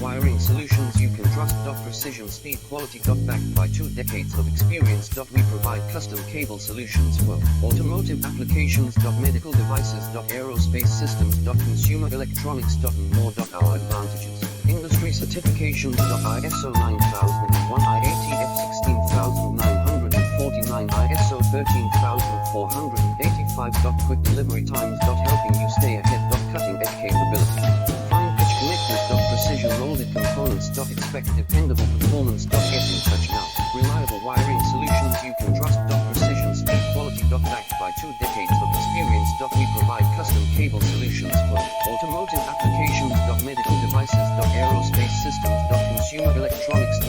wiring solutions you can trust. Precision, speed, quality. Backed by 2 decades of experience. We provide custom cable solutions for automotive applications. Medical devices. Aerospace systems. Consumer electronics. And more. Our advantages: industry certifications. ISO 9001, IATF 16949, ISO 13485. Quick delivery times. Helping you stay ahead. Cutting edge capabilities. Fine pitch connectors. Precision molded components. Expect dependable performance. Get in touch now. Reliable wiring solutions you can trust. Precision, speed, quality. Backed by 2 decades of experience. We provide custom cable solutions for automotive applications. Medical devices. Aerospace systems. Consumer electronics.